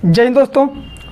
जय हिंद दोस्तों,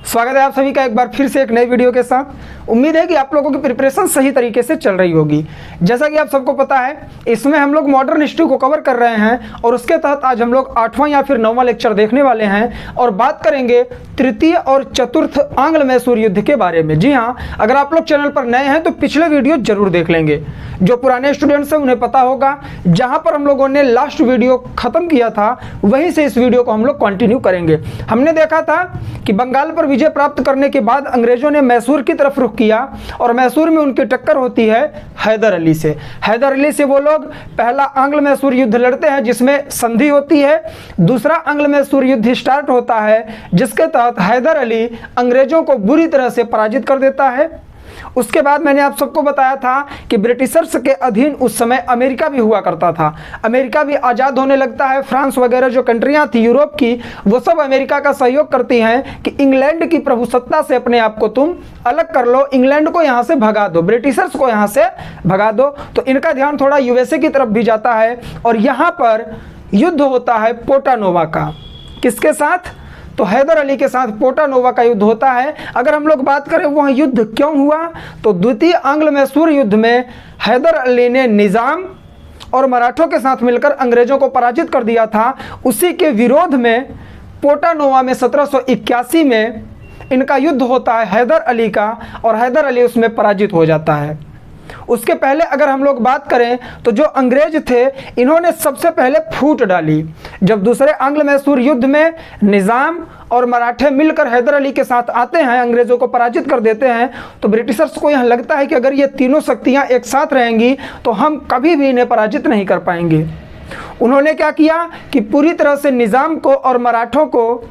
स्वागत है आप सभी का एक बार फिर से एक नई वीडियो के साथ। उम्मीद है कि आप लोगों की प्रिपरेशन सही तरीके से चल रही होगी। जैसा कि आप सबको पता है, इसमें हम लोग मॉडर्न हिस्ट्री को कवर कर रहे हैं और उसके तहत आज हम लोग 8वां या फिर 9वां लेक्चर देखने वाले हैं और बात करेंगे तृतीय और चतुर्थ आंग्ल मैसूर युद्ध के बारे में। जी हाँ, अगर आप लोग चैनल पर नए हैं तो पिछले वीडियो जरूर देख लेंगे। जो पुराने स्टूडेंट्स हैं उन्हें पता होगा, जहाँ पर हम लोगों ने लास्ट वीडियो खत्म किया था वहीं से इस वीडियो को हम लोग कंटिन्यू करेंगे। हमने देखा था कि बंगाल पर विजय प्राप्त करने के बाद अंग्रेजों ने मैसूर की तरफ रुख किया और मैसूर में उनकी टक्कर होती है हैदर अली से। हैदर अली से वो लोग पहला आंग्ल मैसूर युद्ध लड़ते हैं जिसमें संधि होती है। दूसरा आंग्ल मैसूर युद्ध स्टार्ट होता है जिसके तहत हैदर अली अंग्रेजों को बुरी तरह से पराजित कर देता है। उसके बाद मैंने आप सबको बताया था कि ब्रिटिशर्स के अधीन उस समय अमेरिका भी हुआ करता था। अमेरिका भी आज़ाद होने लगता है। फ्रांस वगैरह जो कंट्रियां थी यूरोप की, वो सब अमेरिका का सहयोग करती हैं कि इंग्लैंड की प्रभुसत्ता से अपने आप को तुम अलग कर लो, इंग्लैंड को यहाँ से भगा दो, ब्रिटिशर्स को यहाँ से भगा दो। तो इनका ध्यान थोड़ा यूएसए की तरफ भी जाता है और यहाँ पर युद्ध होता है पोटानोवा का। किसके साथ? तो हैदर अली के साथ पोटानोवा का युद्ध होता है। अगर हम लोग बात करें वह युद्ध क्यों हुआ, तो द्वितीय आंग्ल मैसूर युद्ध में हैदर अली ने निज़ाम और मराठों के साथ मिलकर अंग्रेजों को पराजित कर दिया था। उसी के विरोध में पोटानोवा में 1781 में इनका युद्ध होता है हैदर अली का और हैदर अली उसमें पराजित हो जाता है। उसके पहले अगर हम लोग बात करें तो जो अंग्रेज थे इन्होंने सबसे पहले फूट डाली। जब दूसरे आंग्ल मैसूर युद्ध में निज़ाम और मराठे मिलकर हैदर अली के साथ आते हैं, अंग्रेजों को पराजित कर देते हैं, तो ब्रिटिशर्स को यह लगता है कि अगर ये तीनों शक्तियां एक साथ रहेंगी तो हम कभी भी इन्हें पराजित नहीं कर पाएंगे। उन्होंने क्या किया कि पूरी तरह से निज़ाम को और मराठों को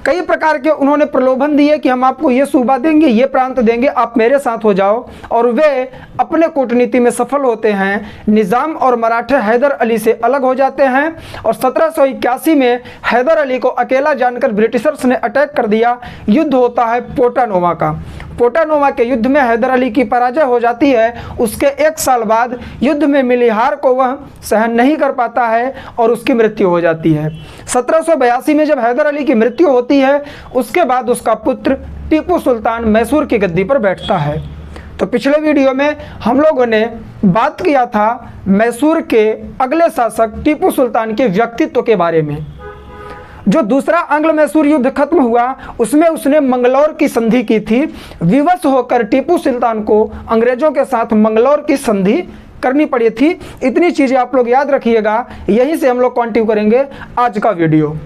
कई प्रकार के उन्होंने प्रलोभन दिए कि हम आपको ये सूबा देंगे, ये प्रांत देंगे, आप मेरे साथ हो जाओ। और वे अपने कूटनीति में सफल होते हैं। निज़ाम और मराठे हैदर अली से अलग हो जाते हैं और 1781 में हैदर अली को अकेला जानकर ब्रिटिशर्स ने अटैक कर दिया। युद्ध होता है पोटानोवा का। पोटानोवा के युद्ध में हैदर अली की पराजय हो जाती है। उसके 1 साल बाद युद्ध में मिली हार को वह सहन नहीं कर पाता है और उसकी मृत्यु हो जाती है। 1782 में जब हैदर अली की मृत्यु होती है उसके बाद उसका पुत्र टीपू सुल्तान मैसूर की गद्दी पर बैठता है। तो पिछले वीडियो में हम लोगों ने बात किया था मैसूर के अगले शासक टीपू सुल्तान के व्यक्तित्व के बारे में। जो दूसरा आंग्ल मैसूर युद्ध खत्म हुआ उसमें उसने मंगलौर की संधि की थी। विवश होकर टीपू सुल्तान को अंग्रेजों के साथ मंगलौर की संधि करनी पड़ी थी। इतनी चीज़ें आप लोग याद रखिएगा। यहीं से हम लोग कंटिन्यू करेंगे आज का वीडियो।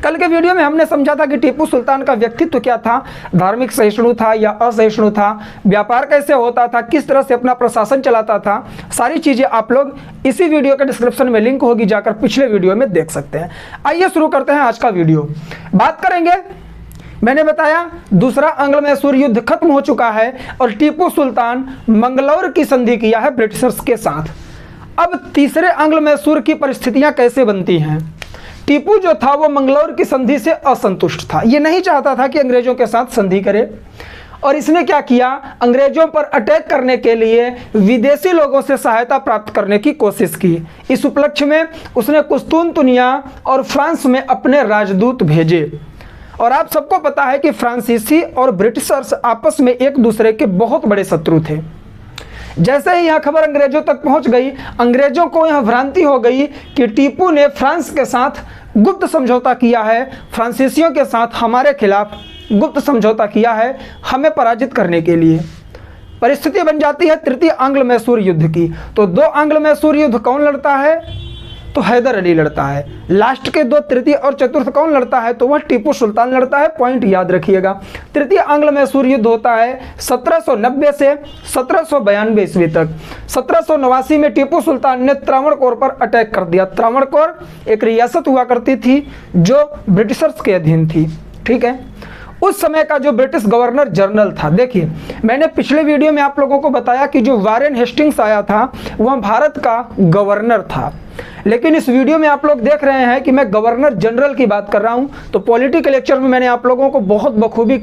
कल के वीडियो में हमने समझा था कि टीपू सुल्तान का व्यक्तित्व क्या था, धार्मिक सहिष्णु था या असहिष्णु था, व्यापार कैसे होता था, किस तरह से अपना प्रशासन चलाता था। सारी चीज़ें आप लोग इसी वीडियो के डिस्क्रिप्शन में लिंक होगी, जाकर पिछले वीडियो में देख सकते हैं। आइए शुरू करते हैं आज का वीडियो। बात करेंगे, मैंने बताया दूसरा आंग्ल मैसूर युद्ध खत्म हो चुका है और टीपू सुल्तान मंगलौर की संधि किया है ब्रिटिशर्स के साथ। अब तीसरे आंग्ल मैसूर की परिस्थितियां कैसे बनती हैं? टीपू जो था वो मंगलौर की संधि से असंतुष्ट था। ये नहीं चाहता था कि अंग्रेजों के साथ संधि करे और इसने क्या किया, अंग्रेजों पर अटैक करने के लिए विदेशी लोगों से सहायता प्राप्त करने की कोशिश की। इस उपलक्ष्य में उसने कुस्तुनतुनिया और फ्रांस में अपने राजदूत भेजे। और आप सबको पता है कि फ्रांसीसी और ब्रिटिशर्स आपस में एक दूसरे के बहुत बड़े शत्रु थे। जैसे ही यह खबर अंग्रेजों तक पहुंच गई, अंग्रेजों को यह भ्रांति हो गई कि टीपू ने फ्रांस के साथ गुप्त समझौता किया है, फ्रांसीसियों के साथ हमारे खिलाफ गुप्त समझौता किया है हमें पराजित करने के लिए। परिस्थिति बन जाती है तृतीय आंग्ल मैसूर युद्ध की। तो 2 आंग्ल मैसूर युद्ध कौन लड़ता है? तो हैदर अली लड़ता है। लास्ट के 2 तृतीय और चतुर्थ कौन लड़ता है? तो वह टीपू सुल्तान लड़ता है। पॉइंट याद रखिएगा। तृतीय आंग्ल मैसूर युद्ध होता है 1790 से 1792 ईस्वी तक। 1789 में टीपू सुल्तान ने त्रावणकोर पर अटैक कर दिया। त्रावणकोर एक रियासत हुआ करती थी जो ब्रिटिशर्स के अधीन थी। ठीक है, उस समय का जो ब्रिटिश गवर्नर जनरल था, देखिए मैंने पिछले वीडियो में आप लोगों को बताया कि जो वारेन हेस्टिंग्स आया था वह भारत का गवर्नर था। लेकिन इस वीडियो में आप लोग देख रहे हैं कि मैं गवर्नर जनरल की बात कर रहा हूं। तो पॉलिटिकल लेक्चर में मैंने आप लोगों को बहुत बखूबी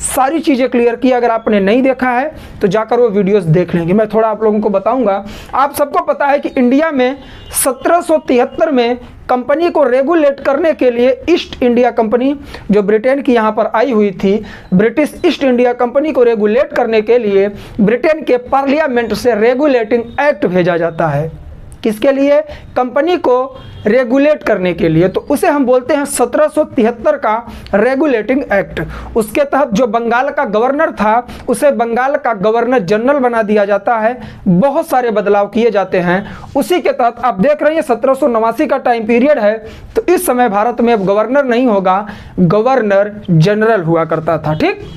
सारी चीज़ें क्लियर की। अगर आपने नहीं देखा है तो जाकर वो वीडियोस देख लेंगे। मैं थोड़ा आप लोगों को बताऊंगा। आप सबको पता है कि इंडिया में 1773 में कंपनी को रेगुलेट करने के लिए ईस्ट इंडिया कंपनी जो ब्रिटेन की यहाँ पर आई हुई थी, ब्रिटिश ईस्ट इंडिया कंपनी को रेगुलेट करने के लिए ब्रिटेन के पार्लियामेंट से रेगुलेटिंग एक्ट भेजा जाता है। किसके लिए? कंपनी को रेगुलेट करने के लिए। तो उसे हम बोलते हैं 1773 का रेगुलेटिंग एक्ट। उसके तहत जो बंगाल का गवर्नर था उसे बंगाल का गवर्नर जनरल बना दिया जाता है। बहुत सारे बदलाव किए जाते हैं। उसी के तहत आप देख रहे हैं 1789 का टाइम पीरियड है। तो इस समय भारत में अब गवर्नर नहीं होगा, गवर्नर जनरल हुआ करता था। ठीक,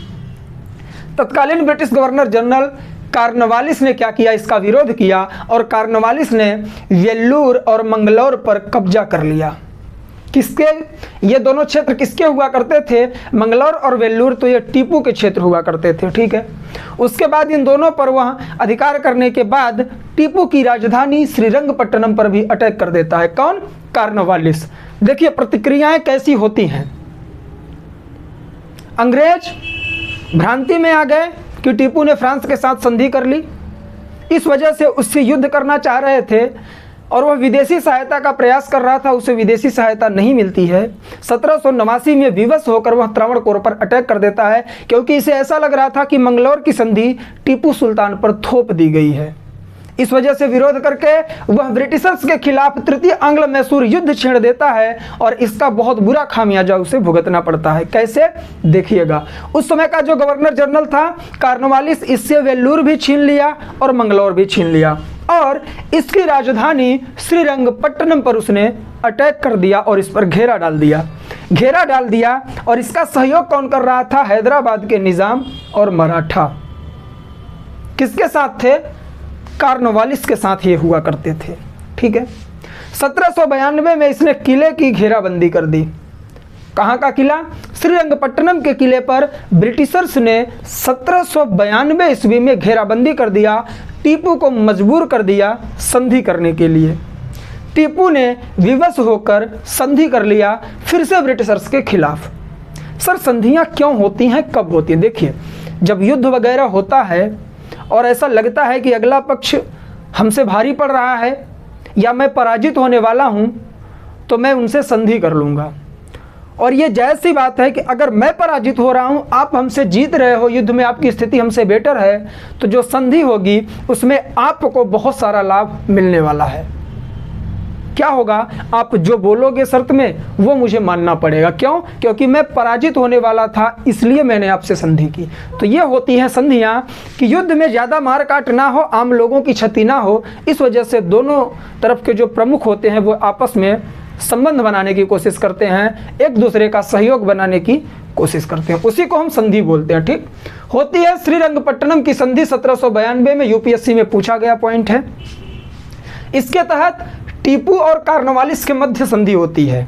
तत्कालीन ब्रिटिश गवर्नर जनरल कार्नवालिस ने क्या किया? इसका विरोध किया और कार्नवालिस ने वेल्लूर और मंगलौर पर कब्जा कर लिया। किसके? ये दोनों क्षेत्र किसके हुआ करते थे? मंगलौर और वेल्लूर तो ये टीपू के क्षेत्र हुआ करते थे। ठीक है, उसके बाद इन दोनों पर वह अधिकार करने के बाद टीपू की राजधानी श्रीरंगपट्टनम पर भी अटैक कर देता है। कौन? कार्नवालिस। देखिए प्रतिक्रियाएं कैसी होती हैं। अंग्रेज भ्रांति में आ गए कि टीपू ने फ्रांस के साथ संधि कर ली, इस वजह से उससे युद्ध करना चाह रहे थे और वह विदेशी सहायता का प्रयास कर रहा था। उसे विदेशी सहायता नहीं मिलती है। 1789 में विवश होकर वह त्रावणकोर पर अटैक कर देता है, क्योंकि इसे ऐसा लग रहा था कि मंगलौर की संधि टीपू सुल्तान पर थोप दी गई है। इस वजह से विरोध करके वह ब्रिटिशर्स के खिलाफ तृतीय आंग्ल मैसूर युद्ध छेड़ देता है और इसका बहुत बुरा खामियाजा उसे भुगतना पड़ता है। कैसे? देखिएगा, उस समय का जो गवर्नर जनरल था कार्नवालिस, इससे वेल्लूर भी छीन लिया और मंगलौर भी छीन लिया और इसकी राजधानी श्रीरंगपट्टनम पर उसने अटैक कर दिया और इस पर घेरा डाल दिया। और इसका सहयोग कौन कर रहा था? हैदराबाद के निजाम और मराठा। किसके साथ थे? कार्नवालिस के साथ ये हुआ करते थे। ठीक है, 1792 में इसने किले की घेराबंदी कर दी। कहाँ का किला? श्रीरंगपट्टनम के किले पर ब्रिटिशर्स ने 1792 ईस्वी में घेराबंदी कर दिया। टीपू को मजबूर कर दिया संधि करने के लिए। टीपू ने विवश होकर संधि कर लिया फिर से ब्रिटिशर्स के खिलाफ। सर संधियाँ क्यों होती हैं, कब होती हैं? देखिए, जब युद्ध वगैरह होता है और ऐसा लगता है कि अगला पक्ष हमसे भारी पड़ रहा है या मैं पराजित होने वाला हूं, तो मैं उनसे संधि कर लूँगा। और ये जायज़ सी बात है कि अगर मैं पराजित हो रहा हूं, आप हमसे जीत रहे हो, युद्ध में आपकी स्थिति हमसे बेटर है, तो जो संधि होगी उसमें आपको बहुत सारा लाभ मिलने वाला है। क्या होगा? आप जो बोलोगे शर्त में वो मुझे मानना पड़ेगा। क्यों? क्योंकि मैं पराजित होने वाला था, इसलिए मैंने आपसे संधि की। तो ये होती हैं संधियां कि युद्ध में ज़्यादा मार काट ना हो, आम लोगों की क्षति ना हो। इस वजह से दोनों तरफ के जो प्रमुख होते हैं वो आपस में संबंध बनाने की कोशिश करते हैं, एक दूसरे का सहयोग बनाने की कोशिश करते हैं। उसी को हम संधि बोलते हैं। ठीक होती है श्रीरंगपट्टनम की संधि 1792 में, यूपीएससी में पूछा गया पॉइंट है। इसके तहत टीपू और कार्नवालिस के मध्य संधि होती है।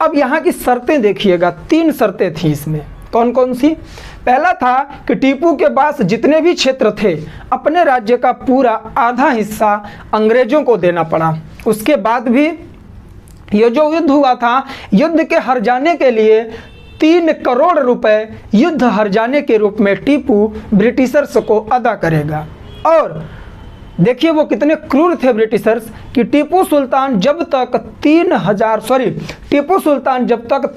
अब यहाँ की शर्तें देखिएगा, 3 शर्तें थी इसमें। कौन कौन सी? पहला था कि टीपू के पास जितने भी क्षेत्र थे अपने राज्य का पूरा आधा हिस्सा अंग्रेजों को देना पड़ा। उसके बाद भी ये जो युद्ध हुआ था, युद्ध के हर जाने के लिए 3 करोड़ रुपए युद्ध हर जाने के रूप में टीपू ब्रिटिशर्स को अदा करेगा। और देखिए वो कितने क्रूर थे ब्रिटिशर्स कि टीपू सुल्तान जब तक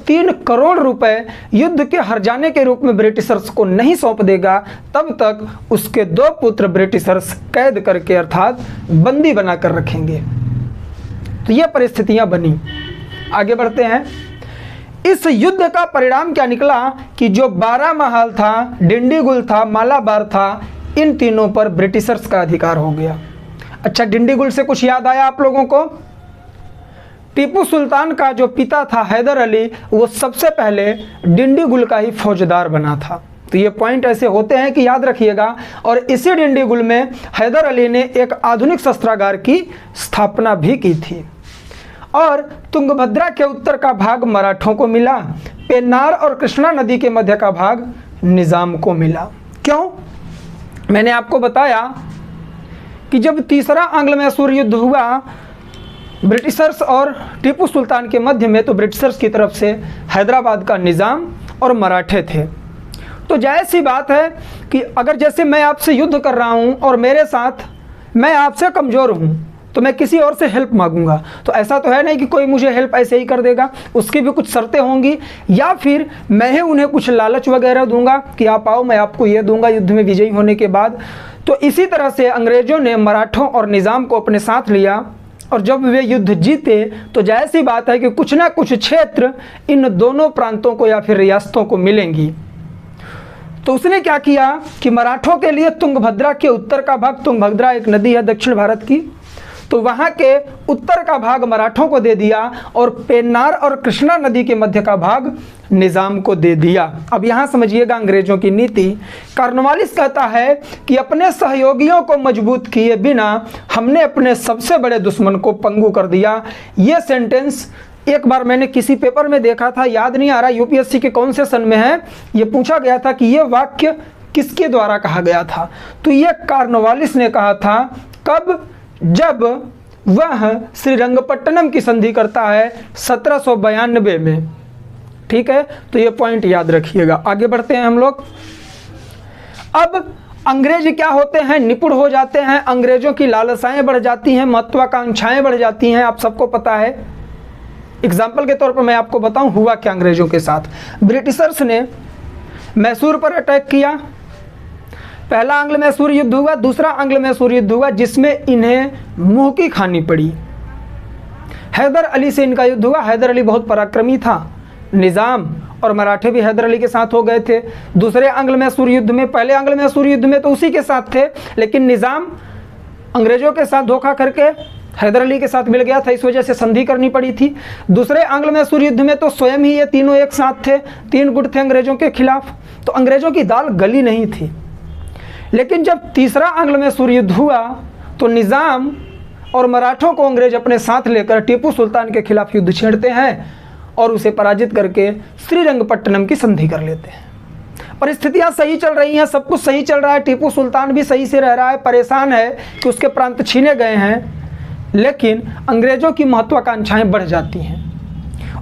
3 करोड़ रुपए युद्ध के हर जाने के रूप में ब्रिटिशर्स को नहीं सौंप देगा, तब तक उसके 2 पुत्र ब्रिटिशर्स कैद करके अर्थात बंदी बनाकर रखेंगे। तो ये परिस्थितियां बनी। आगे बढ़ते हैं। इस युद्ध का परिणाम क्या निकला कि जो 12 महल था, डिंडीगुल था, मालाबार था, इन तीनों पर ब्रिटिशर्स का अधिकार हो गया। अच्छा, डिंडीगुल से कुछ याद आया आप लोगों को? टीपू सुल्तान का जो पिता था हैदर अली, वो सबसे पहले डिंडीगुल का ही फौजदार बना था। तो ये पॉइंट ऐसे होते हैं कि याद रखिएगा। और इसी डिंडीगुल में हैदर अली ने एक आधुनिक शस्त्रागार की स्थापना भी की थी। और तुंगभद्रा के उत्तर का भाग मराठों को मिला, पेन्नार और कृष्णा नदी के मध्य का भाग निजाम को मिला। क्यों? मैंने आपको बताया कि जब तीसरा आंग्ल मैसूर युद्ध हुआ ब्रिटिशर्स और टीपू सुल्तान के मध्य में तो ब्रिटिशर्स की तरफ से हैदराबाद का निज़ाम और मराठे थे। तो जायज़ सी बात है कि अगर जैसे मैं आपसे युद्ध कर रहा हूँ और मेरे साथ मैं आपसे कमज़ोर हूँ तो मैं किसी और से हेल्प मांगूंगा, तो ऐसा तो है नहीं कि कोई मुझे हेल्प ऐसे ही कर देगा, उसकी भी कुछ शर्तें होंगी, या फिर मैं ही उन्हें कुछ लालच वगैरह दूंगा कि आप आओ मैं आपको ये दूंगा युद्ध में विजयी होने के बाद। तो इसी तरह से अंग्रेज़ों ने मराठों और निज़ाम को अपने साथ लिया और जब वे युद्ध जीते तो जायज़ सी बात है कि कुछ ना कुछ क्षेत्र इन दोनों प्रांतों को या फिर रियासतों को मिलेंगी। तो उसने क्या किया कि मराठों के लिए तुंगभद्रा के उत्तर का भाग, तुंगभद्रा एक नदी है दक्षिण भारत की, तो वहाँ के उत्तर का भाग मराठों को दे दिया और पेन्नार और कृष्णा नदी के मध्य का भाग निज़ाम को दे दिया। अब यहाँ समझिएगा अंग्रेज़ों की नीति। कॉर्नवालिस कहता है कि अपने सहयोगियों को मजबूत किए बिना हमने अपने सबसे बड़े दुश्मन को पंगु कर दिया। ये सेंटेंस एक बार मैंने किसी पेपर में देखा था, याद नहीं आ रहा यूपीएससी के कौन से सन में है, ये पूछा गया था कि ये वाक्य किसके द्वारा कहा गया था, तो ये कॉर्नवालिस ने कहा था। कब? जब वह श्रीरंगपट्टनम की संधि करता है 1792 में। ठीक है, तो ये पॉइंट याद रखिएगा। आगे बढ़ते हैं हम लोग। अब अंग्रेज क्या होते हैं, निपुण हो जाते हैं, अंग्रेजों की लालसाएं बढ़ जाती हैं, महत्वाकांक्षाएं बढ़ जाती हैं, आप सबको पता है। एग्जाम्पल के तौर पर मैं आपको बताऊं हुआ क्या अंग्रेजों के साथ। ब्रिटिशर्स ने मैसूर पर अटैक किया, पहला आंग्ल मैसूर युद्ध हुआ, दूसरा आंग्ल मैसूर युद्ध हुआ जिसमें इन्हें मुंह की खानी पड़ी। हैदर अली से इनका युद्ध हुआ, हैदर अली बहुत पराक्रमी था, निज़ाम और मराठे भी हैदर अली के साथ हो गए थे। दूसरे आंग्ल मैसूर युद्ध में, पहले आंग्ल मैसूर युद्ध में तो उसी के साथ थे, लेकिन निज़ाम अंग्रेजों के साथ धोखा करके हैदर अली के साथ मिल गया था, इस वजह से संधि करनी पड़ी थी। दूसरे आंग्ल मैसूर युद्ध में तो स्वयं ही ये तीनों एक साथ थे, 3 गुट थे अंग्रेजों के खिलाफ, तो अंग्रेजों की दाल गली नहीं थी। लेकिन जब तीसरा आंग्ल मैसूर युद्ध हुआ तो निज़ाम और मराठों को अंग्रेज अपने साथ लेकर टीपू सुल्तान के खिलाफ युद्ध छेड़ते हैं और उसे पराजित करके श्रीरंगपट्टनम की संधि कर लेते हैं। परिस्थितियां सही चल रही हैं, सब कुछ सही चल रहा है, टीपू सुल्तान भी सही से रह रहा है, परेशान है कि उसके प्रांत छीने गए हैं, लेकिन अंग्रेजों की महत्वाकांक्षाएं बढ़ जाती हैं।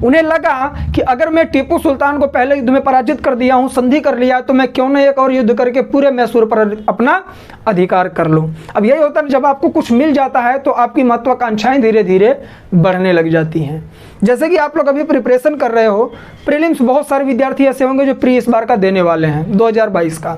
उन्हें लगा कि अगर मैं टीपू सुल्तान को पहले युद्ध में पराजित कर दिया हूं, संधि कर लिया, तो मैं क्यों न एक और युद्ध करके पूरे मैसूर पर अपना अधिकार कर लूं। अब यही होता है, जब आपको कुछ मिल जाता है तो आपकी महत्वाकांक्षाएं धीरे धीरे बढ़ने लग जाती हैं। जैसे कि आप लोग अभी प्रिपरेशन कर रहे हो, प्रीलिम्स बहुत सारे विद्यार्थी ऐसे होंगे जो प्री इस बार का देने वाले हैं 2022 का,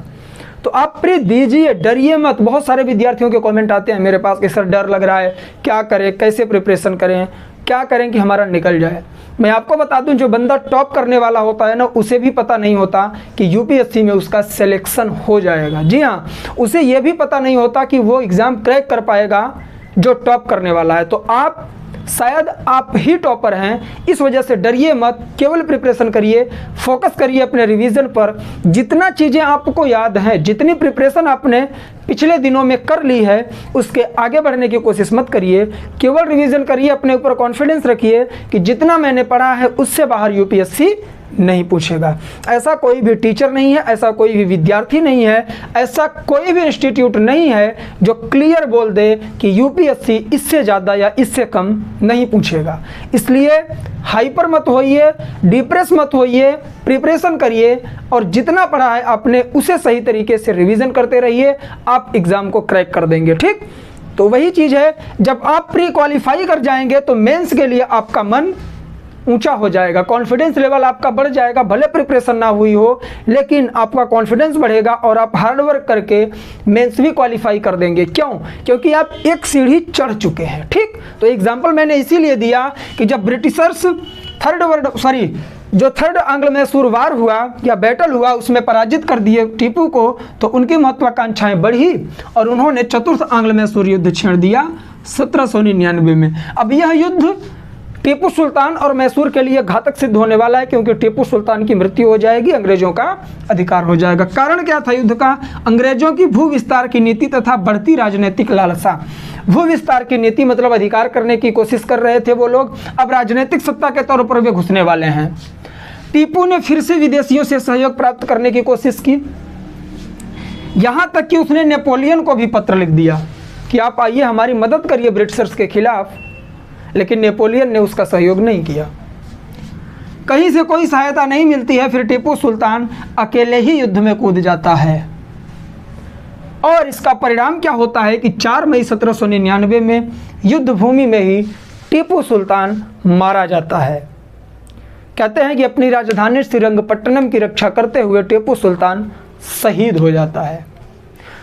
तो आप प्री दीजिए, डरिए मत। बहुत सारे विद्यार्थियों के कमेंट आते हैं मेरे पास कि सर डर लग रहा है, क्या करें, कैसे प्रिपरेशन करें, क्या करें कि हमारा निकल जाए। मैं आपको बता दूं, जो बंदा टॉप करने वाला होता है ना, उसे भी पता नहीं होता कि यूपीएससी में उसका सिलेक्शन हो जाएगा। जी हाँ, उसे ये भी पता नहीं होता कि वो एग्ज़ाम क्रैक कर पाएगा जो टॉप करने वाला है। तो आप शायद आप ही टॉपर हैं, इस वजह से डरिए मत, केवल प्रिपरेशन करिए, फोकस करिए अपने रिवीजन पर। जितना चीज़ें आपको याद हैं, जितनी प्रिपरेशन आपने पिछले दिनों में कर ली है, उसके आगे बढ़ने की कोशिश मत करिए, केवल रिवीजन करिए, अपने ऊपर कॉन्फिडेंस रखिए कि जितना मैंने पढ़ा है उससे बाहर यूपीएससी नहीं पूछेगा। ऐसा कोई भी टीचर नहीं है, ऐसा कोई भी विद्यार्थी नहीं है, ऐसा कोई भी इंस्टीट्यूट नहीं है जो क्लियर बोल दे कि यूपीएससी इससे ज़्यादा या इससे कम नहीं पूछेगा। इसलिए हाइपर मत होइए, डिप्रेस मत होइए, प्रिपरेशन करिए और जितना पढ़ा है आपने उसे सही तरीके से रिवीजन करते रहिए, आप एग्ज़ाम को क्रैक कर देंगे। ठीक, तो वही चीज़ है, जब आप प्री क्वालिफाई कर जाएंगे तो मेंस के लिए आपका मन ऊंचा हो जाएगा, कॉन्फिडेंस लेवल आपका बढ़ जाएगा। भले प्रिपरेशन ना हुई हो, लेकिन आपका कॉन्फिडेंस बढ़ेगा और आप हार्डवर्क करके मेंस भी क्वालिफाई कर देंगे। क्यों? क्योंकि आप एक सीढ़ी चढ़ चुके हैं। ठीक, तो एग्जाम्पल मैंने इसीलिए दिया कि जब ब्रिटिशर्स जो थर्ड आंग्ल मैसूर वार हुआ या बैटल हुआ, उसमें पराजित कर दिए टीपू को, तो उनकी महत्वाकांक्षाएं बढ़ी और उन्होंने चतुर्थ आंग्ल मैसूर युद्ध छेड़ दिया 1799 में। अब यह युद्ध टीपू सुल्तान और मैसूर के लिए घातक सिद्ध होने वाला है, क्योंकि टीपू सुल्तान की मृत्यु हो जाएगी, अंग्रेजों का अधिकार हो जाएगा। कारण क्या था युद्ध का? अंग्रेजों की भू विस्तार की नीति तथा बढ़ती राजनीतिक लालसा। भू विस्तार की नीति मतलब अधिकार करने की कोशिश कर रहे थे वो लोग, अब राजनीतिक सत्ता के तौर पर वे घुसने वाले हैं। टीपू ने फिर से विदेशियों से सहयोग प्राप्त करने की कोशिश की, यहाँ तक कि उसने नेपोलियन को भी पत्र लिख दिया कि आप आइए हमारी मदद करिए ब्रिटिशर्स के खिलाफ। लेकिन नेपोलियन ने उसका सहयोग नहीं किया। कहीं से कोई सहायता नहीं मिलती है, फिर टीपू सुल्तान अकेले ही युद्ध में कूद जाता है और इसका परिणाम क्या होता है कि 4 मई 1799 में युद्ध भूमि में ही टीपू सुल्तान मारा जाता है। कहते हैं कि अपनी राजधानी श्रीरंगपट्टनम की रक्षा करते हुए टीपू सुल्तान शहीद हो जाता है।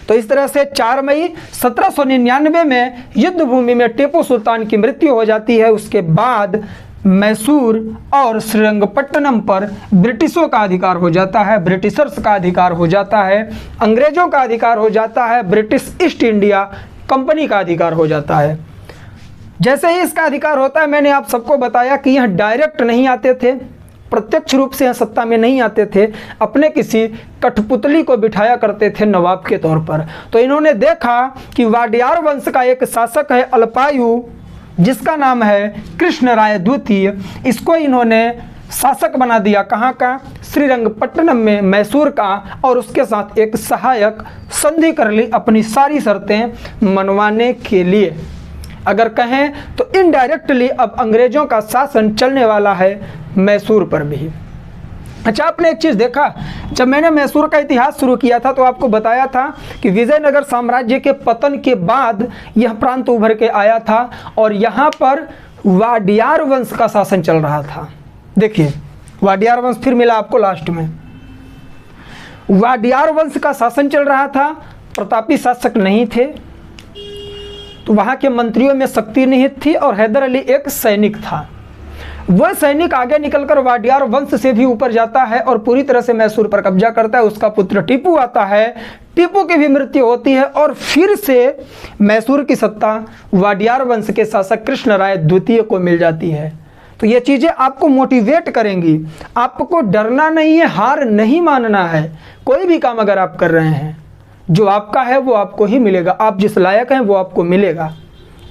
तो इस तरह से 4 मई 1799 में युद्ध भूमि में टीपू सुल्तान की मृत्यु हो जाती है। उसके बाद मैसूर और श्रीरंगपट्टनम पर ब्रिटिशों का अधिकार हो जाता है, ब्रिटिशर्स का अधिकार हो जाता है, अंग्रेजों का अधिकार हो जाता है, ब्रिटिश ईस्ट इंडिया कंपनी का अधिकार हो जाता है। जैसे ही इसका अधिकार होता है, मैंने आप सबको बताया कि यह डायरेक्ट नहीं आते थे, प्रत्यक्ष रूप से यह सत्ता में नहीं आते थे, अपने किसी कठपुतली को बिठाया करते थे नवाब के तौर पर। तो इन्होंने देखा कि वाडियार वंश का एक शासक है अल्पायु, जिसका नाम है कृष्ण राय द्वितीय, इसको इन्होंने शासक बना दिया। कहाँ का? श्रीरंगपट्टनम में, मैसूर का, और उसके साथ एक सहायक संधि कर ली अपनी सारी शर्तें मनवाने के लिए। अगर कहें तो इनडायरेक्टली अब अंग्रेजों का शासन चलने वाला है मैसूर पर भी। अच्छा, आपने एक चीज़ देखा, जब मैंने मैसूर का इतिहास शुरू किया था तो आपको बताया था कि विजयनगर साम्राज्य के पतन के बाद यह प्रांत उभर के आया था और यहाँ पर वाडियार वंश का शासन चल रहा था। देखिए, वाडियार वंश फिर मिला आपको लास्ट में। वाडियार वंश का शासन चल रहा था, प्रतापी शासक नहीं थे, तो वहाँ के मंत्रियों में शक्ति निहित थी और हैदर अली एक सैनिक था। वह सैनिक आगे निकलकर वाडियार वंश से भी ऊपर जाता है और पूरी तरह से मैसूर पर कब्जा करता है। उसका पुत्र टीपू आता है, टीपू की भी मृत्यु होती है और फिर से मैसूर की सत्ता वाडियार वंश के शासक कृष्ण राय द्वितीय को मिल जाती है। तो ये चीज़ें आपको मोटिवेट करेंगी, आपको डरना नहीं है, हार नहीं मानना है। कोई भी काम अगर आप कर रहे हैं, जो आपका है वो आपको ही मिलेगा, आप जिस लायक हैं वो आपको मिलेगा।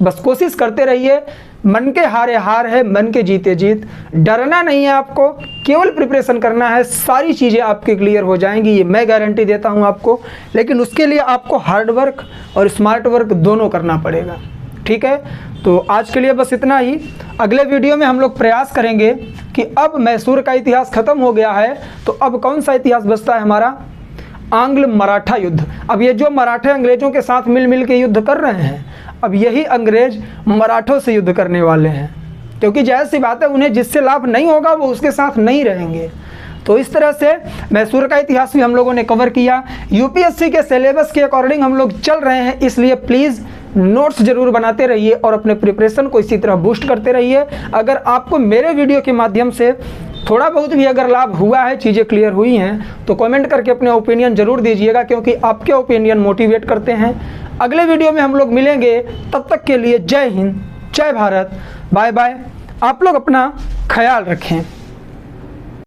बस कोशिश करते रहिए। मन के हारे हार है, मन के जीते जीत। डरना नहीं है आपको, केवल प्रिपरेशन करना है, सारी चीज़ें आपके क्लियर हो जाएंगी, ये मैं गारंटी देता हूँ आपको। लेकिन उसके लिए आपको हार्ड वर्क और स्मार्ट वर्क दोनों करना पड़ेगा। ठीक है, तो आज के लिए बस इतना ही। अगले वीडियो में हम लोग प्रयास करेंगे कि अब मैसूर का इतिहास खत्म हो गया है, तो अब कौन सा इतिहास बचता है हमारा? आंग्ल मराठा युद्ध। अब ये जो मराठे अंग्रेजों के साथ मिल के युद्ध कर रहे हैं, अब यही अंग्रेज मराठों से युद्ध करने वाले हैं, क्योंकि जाहिर सी बात है उन्हें जिससे लाभ नहीं होगा वो उसके साथ नहीं रहेंगे। तो इस तरह से मैसूर का इतिहास भी हम लोगों ने कवर किया। यूपीएससी के सिलेबस के अकॉर्डिंग हम लोग चल रहे हैं, इसलिए प्लीज़ नोट्स जरूर बनाते रहिए और अपने प्रिपरेशन को इसी तरह बूस्ट करते रहिए। अगर आपको मेरे वीडियो के माध्यम से थोड़ा बहुत भी अगर लाभ हुआ है, चीज़ें क्लियर हुई हैं, तो कमेंट करके अपने ओपिनियन ज़रूर दीजिएगा, क्योंकि आपके ओपिनियन मोटिवेट करते हैं। अगले वीडियो में हम लोग मिलेंगे, तब तक के लिए जय हिंद, जय भारत, बाय बाय। आप लोग अपना ख्याल रखें।